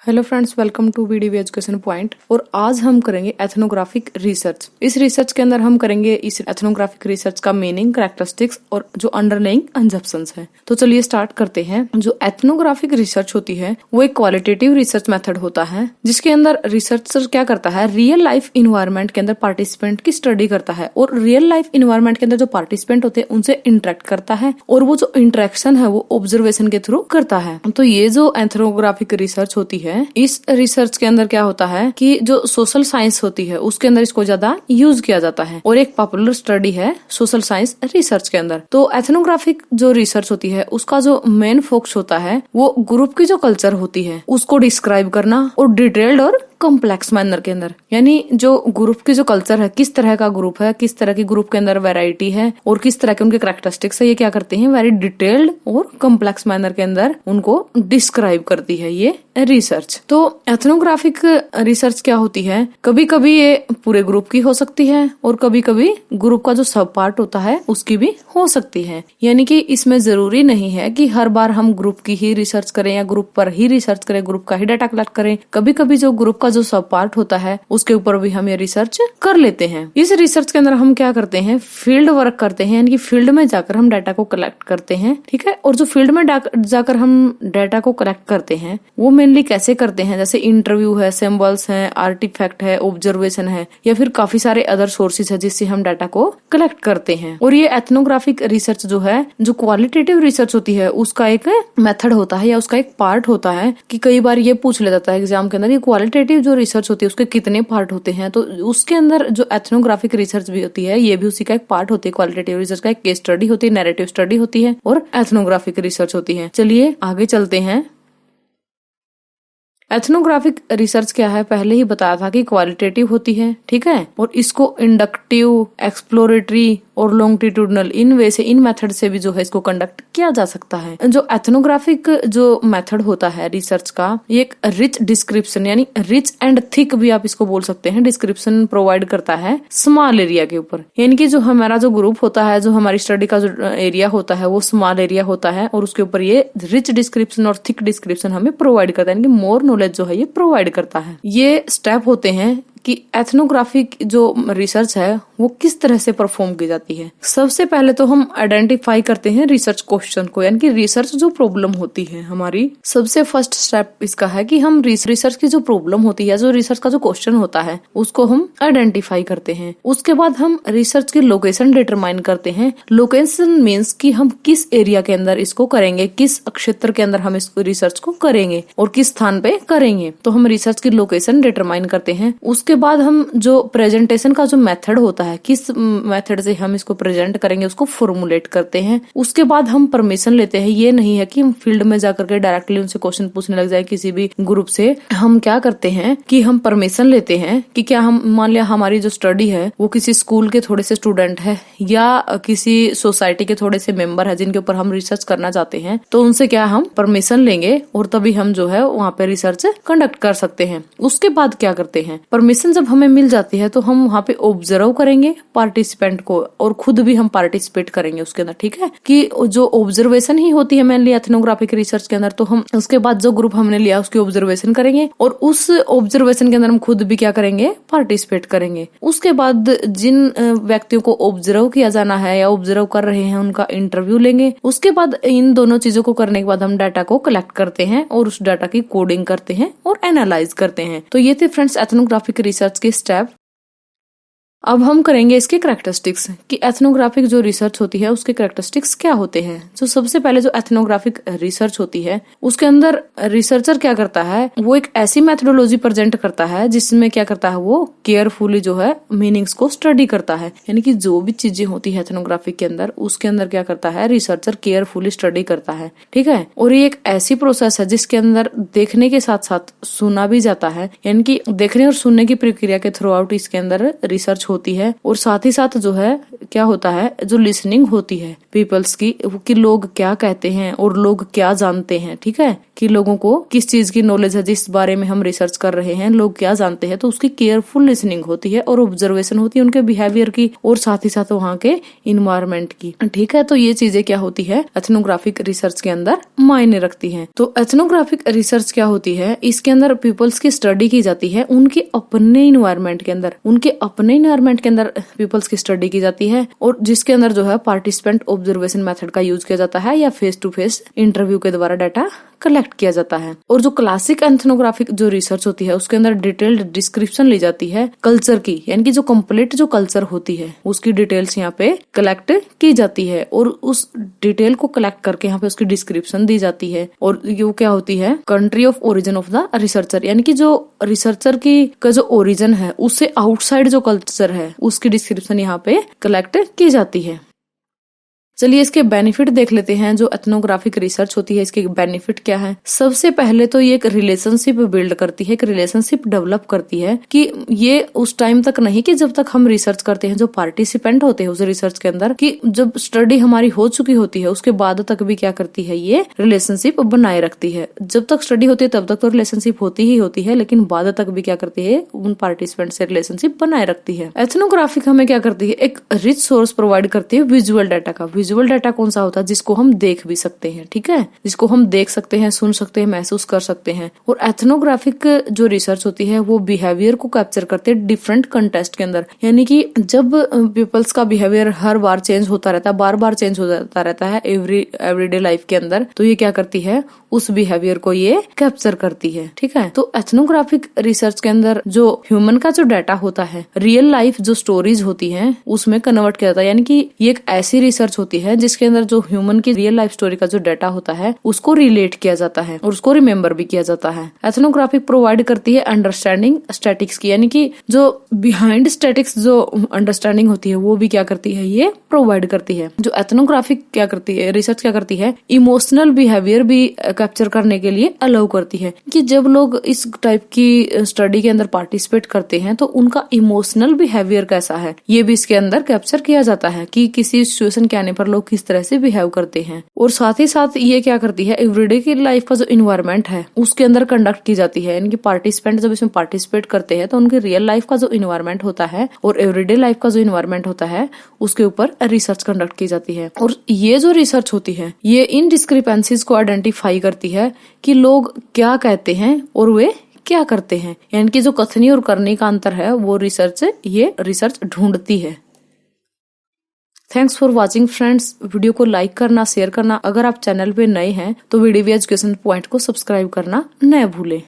Hello friends, welcome to BDV education point. और आज हम करेंगे एथनोग्राफिक रिसर्च। इस रिसर्च के अंदर हम करेंगे इस एथनोग्राफिक रिसर्च का मीनिंग, कैरेक्टरिस्टिक्स और जो अंडरलाइंग असम्पशंस है। तो चलिए स्टार्ट करते हैं। जो एथनोग्राफिक रिसर्च होती है वो एक क्वालिटेटिव रिसर्च मेथड होता है, जिसके अंदर रिसर्चर क्या करता है, रियल लाइफ इन्वायरमेंट के अंदर पार्टिसिपेंट की स्टडी करता है और रियल लाइफ इन्वायरमेंट के अंदर जो पार्टिसिपेंट होते हैं उनसे इंटरेक्ट करता है और वो जो इंटरेक्शन है वो ऑब्जर्वेशन के थ्रू करता है। तो ये जो एथनोग्राफिक रिसर्च होती है, इस रिसर्च के अंदर क्या होता है कि जो सोशल साइंस होती है उसके अंदर इसको ज्यादा यूज किया जाता है और एक पॉपुलर स्टडी है सोशल साइंस रिसर्च के अंदर। तो एथनोग्राफिक जो रिसर्च होती है उसका जो मेन फोकस होता है वो ग्रुप की जो कल्चर होती है उसको डिस्क्राइब करना और डिटेल्ड और कॉम्प्लेक्स मैनर के अंदर, यानी जो ग्रुप की जो कल्चर है, किस तरह का ग्रुप है, किस तरह की ग्रुप के अंदर वैरायटी है और किस तरह के उनके कैरेक्टरिस्टिक्स है, ये क्या करते हैं वेरी डिटेल्ड और कॉम्प्लेक्स मैनर के अंदर उनको डिस्क्राइब करती है ये रिसर्च। तो एथनोग्राफिक रिसर्च क्या होती है, कभी कभी ये पूरे ग्रुप की हो सकती है और कभी कभी ग्रुप का जो सब पार्ट होता है उसकी भी हो सकती है। यानी कि इसमें जरूरी नहीं है कि हर बार हम ग्रुप की ही रिसर्च करें या ग्रुप पर ही रिसर्च करें, ग्रुप का ही डाटा कलेक्ट करें। कभी कभी जो ग्रुप का जो सब पार्ट होता है उसके ऊपर भी हम ये रिसर्च कर लेते हैं। इस रिसर्च के अंदर हम क्या करते हैं, फील्ड वर्क करते हैं, यानी कि फील्ड में जाकर हम डाटा को कलेक्ट करते हैं। ठीक है, और जो फील्ड में जाकर हम डाटा को कलेक्ट करते हैं वो मेनली कैसे करते हैं, जैसे इंटरव्यू है, सैंपल्स है, आर्टिफैक्ट है, ऑब्जर्वेशन है या फिर काफी सारे अदर सोर्सेज है जिससे हम डाटा को कलेक्ट करते हैं। और ये एथनोग्राफिक रिसर्च जो है, जो क्वालिटेटिव रिसर्च होती है उसका एक मेथड होता है या उसका एक पार्ट होता है कि कई बार ये पूछ लिया जाता है एग्जाम के अंदर, ये क्वालिटेटिव जो रिसर्च होती है उसके कितने पार्ट होते हैं। तो उसके अंदर जो एथनोग्राफिक रिसर्च भी होती है ये भी उसी का एक पार्ट होती है। क्वालिटेटिव रिसर्च का एक केस स्टडी होती है, नैरेटिव स्टडी होती है और एथनोग्राफिक रिसर्च होती है। चलिए आगे चलते हैं। एथनोग्राफिक रिसर्च क्या है, पहले ही बताया था कि क्वालिटेटिव होती है। ठीक है, और इसको इंडक्टिव, एक्सप्लोरेटरी और लॉन्गिट्यूडनल, इन वे से, इन मेथड से भी जो है इसको कंडक्ट किया जा सकता है। जो एथनोग्राफिक जो मेथड होता है रिसर्च का, ये एक रिच डिस्क्रिप्शन यानी रिच एंड थिक भी आप इसको बोल सकते हैं, डिस्क्रिप्शन प्रोवाइड करता है स्मॉल एरिया के ऊपर। यानी कि जो हमारा जो ग्रुप होता है, जो हमारी स्टडी का जो एरिया होता है वो स्मॉल एरिया होता है और उसके ऊपर ये रिच डिस्क्रिप्शन और थिक डिस्क्रिप्शन हमें प्रोवाइड करता है, यानी कि मोर नॉलेज जो है ये प्रोवाइड करता है। ये स्टेप होते हैं कि एथनोग्राफिक जो रिसर्च है वो किस तरह से परफॉर्म की जाती है। सबसे पहले तो हम आइडेंटिफाई करते हैं रिसर्च क्वेश्चन को, यानी कि रिसर्च जो प्रॉब्लम होती है हमारी, सबसे फर्स्ट स्टेप इसका है कि हम रिसर्च की जो प्रॉब्लम होती है, जो रिसर्च का जो क्वेश्चन होता है उसको हम आइडेंटिफाई करते हैं। उसके बाद हम रिसर्च की लोकेशन डिटरमाइन करते हैं। लोकेशन मीन्स कि हम किस एरिया के अंदर इसको करेंगे, किस क्षेत्र के अंदर हम इस रिसर्च को करेंगे और किस स्थान पे करेंगे। तो हम रिसर्च की लोकेशन डिटरमाइन करते हैं। उसके बाद हम जो प्रेजेंटेशन का जो मेथड होता है, किस मेथड से हम इसको प्रेजेंट करेंगे उसको फॉर्मुलेट करते हैं। उसके बाद हम परमिशन लेते हैं। ये नहीं है कि हम फील्ड में जाकर के डायरेक्टली उनसे क्वेश्चन पूछने लग जाए किसी भी ग्रुप से। हम क्या करते हैं कि हम परमिशन लेते हैं कि क्या हम, मान लिया हमारी जो स्टडी है वो किसी स्कूल के थोड़े से स्टूडेंट है या किसी सोसाइटी के थोड़े से मेंबर है जिनके ऊपर हम रिसर्च करना चाहते हैं, तो उनसे क्या हम परमिशन लेंगे और तभी हम जो है वहाँ पे रिसर्च कंडक्ट कर सकते हैं। उसके बाद क्या करते हैं, परमिशन जब हमें मिल जाती है तो हम वहाँ पे ऑब्जर्व करेंगे पार्टिसिपेंट को और खुद भी हम पार्टिसिपेट करेंगे उसके अंदर। ठीक है, कि जो ऑब्जर्वेशन ही होती है मेनली एथनोग्राफिक रिसर्च के अंदर, तो हम उसके बाद जो ग्रुप हमने लिया उसकी ऑब्जर्वेशन करेंगे और उस ऑब्जर्वेशन के अंदर हम खुद भी क्या करेंगे, पार्टिसिपेट करेंगे। उसके बाद जिन व्यक्तियों को ऑब्जर्व किया जाना है या ऑब्जर्व कर रहे हैं उनका इंटरव्यू लेंगे। उसके बाद इन दोनों चीजों को करने के बाद हम डाटा को कलेक्ट करते हैं और उस डाटा की कोडिंग करते हैं और एनालाइज करते हैं। तो ये थे फ्रेंड्स एथनोग्राफिक रिसर्च के स्टेप। अब हम करेंगे इसके कैरेक्टरिस्टिक्स कि एथनोग्राफिक जो रिसर्च होती है उसके कैरेक्टरिस्टिक्स क्या होते हैं। जो सबसे पहले जो एथनोग्राफिक रिसर्च होती है उसके अंदर रिसर्चर क्या करता है, वो एक ऐसी मेथोडोलॉजी प्रेजेंट करता है जिसमें क्या करता है, वो केयरफुली जो है मीनिंग्स को स्टडी करता है। यानी कि जो भी चीजें होती है एथनोग्राफिक के अंदर उसके अंदर क्या करता है, रिसर्चर केयरफुली स्टडी करता है। ठीक है, और ये एक ऐसी प्रोसेस है जिसके अंदर देखने के साथ साथ सुना भी जाता है, यानी कि देखने और सुनने की प्रक्रिया के थ्रू आउट इसके अंदर रिसर्च होती है, और साथ ही साथ जो है क्या होता है, जो लिसनिंग होती है पीपल्स की, कि लोग क्या कहते हैं और लोग क्या जानते हैं, ठीक है, कि लोगों को किस चीज की नॉलेज है, जिस बारे में हम रिसर्च कर रहे हैं लोग क्या जानते हैं, तो उसकी केयरफुल लिसनिंग होती है और ऑब्जर्वेशन होती है उनके बिहेवियर की, और साथ ही साथ वहाँ के इन्वायरमेंट की, ठीक है। तो ये चीजें क्या होती है एथनोग्राफिक रिसर्च के अंदर मायने रखती हैं। तो एथनोग्राफिक रिसर्च क्या होती है, इसके अंदर पीपल्स की स्टडी की जाती है, उनके अपने इन्वायरमेंट के अंदर, पीपल्स की स्टडी की जाती है, और जिसके अंदर जो है पार्टिसिपेंट ऑब्जर्वेशन मेथड का यूज किया जाता है या फेस टू फेस इंटरव्यू के द्वारा डाटा कलेक्ट किया जाता है। और जो क्लासिक एथनोग्राफिक जो रिसर्च होती है उसके अंदर डिटेल्ड डिस्क्रिप्शन ली जाती है कल्चर की, यानी कि जो कंप्लीट जो कल्चर होती है उसकी डिटेल्स यहाँ पे कलेक्ट की जाती है, और उस डिटेल को कलेक्ट करके यहाँ पे उसकी डिस्क्रिप्शन दी जाती है। और ये क्या होती है, country of origin of the researcher, यानी कि जो रिसर्चर की का जो ओरिजिन है उससे आउटसाइड जो कल्चर है उसकी डिस्क्रिप्शन यहाँ पे कलेक्ट की जाती है। चलिए इसके बेनिफिट देख लेते हैं। जो एथनोग्राफिक रिसर्च होती है इसके बेनिफिट क्या है। सबसे पहले तो ये एक रिलेशनशिप बिल्ड करती है, एक रिलेशनशिप डेवलप करती है, कि ये उस टाइम तक नहीं कि जब तक हम रिसर्च करते हैं, जो पार्टिसिपेंट होते हैं उस रिसर्च के अंदर, कि जब स्टडी हमारी हो चुकी होती है उसके बाद तक भी क्या करती है, ये रिलेशनशिप बनाए रखती है। जब तक स्टडी होती है तब तक तो रिलेशनशिप होती ही होती है, लेकिन बाद तक भी क्या करती है, उन पार्टिसिपेंट से रिलेशनशिप बनाए रखती है। एथनोग्राफिक हमें क्या करती है, एक रिच सोर्स प्रोवाइड करती है विजुअल डाटा का। विजुअल डाटा कौन सा होता है, जिसको हम देख भी सकते हैं, ठीक है, जिसको हम देख सकते हैं, सुन सकते हैं, महसूस कर सकते हैं। और एथनोग्राफिक जो रिसर्च होती है वो बिहेवियर को कैप्चर करते हैं डिफरेंट कंटेस्ट के अंदर, यानी कि जब पीपल्स का बिहेवियर हर बार चेंज होता रहता है, बार बार चेंज होता रहता है एवरीडे लाइफ के अंदर, तो ये क्या करती है, उस बिहेवियर को ये कैप्चर करती है, ठीक है। तो एथनोग्राफिक रिसर्च के अंदर जो ह्यूमन का जो डाटा होता है, रियल लाइफ जो स्टोरीज होती है उसमें कन्वर्ट किया जाता है, यानी कि ये एक ऐसी रिसर्च होती है जिसके अंदर जो ह्यूमन की रियल लाइफ स्टोरी का जो डाटा होता है उसको रिलेट किया जाता है और उसको रिमेम्बर भी किया जाता है। एथनोग्राफिक प्रोवाइड करती है अंडरस्टैंडिंग स्टैटिक्स की, यानी कि जो बिहाइंड स्टैटिक्स जो अंडरस्टैंडिंग होती है वो भी क्या करती है, ये प्रोवाइड करती है। जो एथनोग्राफिक क्या करती है, रिसर्च क्या करती है, इमोशनल बिहेवियर भी कैप्चर करने के लिए अलाउ करती है, कि जब लोग इस टाइप की स्टडी के अंदर पार्टिसिपेट करते हैं तो उनका इमोशनल बिहेवियर कैसा है ये भी इसके अंदर कैप्चर किया जाता है, कि किसी सिचुएशन के आने पर लोग किस तरह से बिहेव करते हैं। और साथ ही साथ ये क्या करती है, एवरीडे की लाइफ का जो इन्वायरमेंट है उसके अंदर कंडक्ट की जाती है, यानी कि पार्टिसिपेंट जब इसमें पार्टिसिपेट करते हैं तो उनकी रियल लाइफ का जो इन्वायरमेंट होता है और एवरीडे लाइफ का जो इन्वायरमेंट होता है उसके ऊपर रिसर्च कंडक्ट की जाती है। और ये जो रिसर्च होती है ये इन डिस्क्रिपेंसीज को आइडेंटिफाई करती है कि लोग क्या कहते हैं और वे क्या करते हैं, यानी कि जो कथनी और करने का अंतर है वो ये रिसर्च ढूंढती है। Thanks for watching friends. Video को लाइक करना, शेयर करना, अगर आप चैनल पे नए हैं तो वीडियो एजुकेशन पॉइंट को सब्सक्राइब करना न भूलें।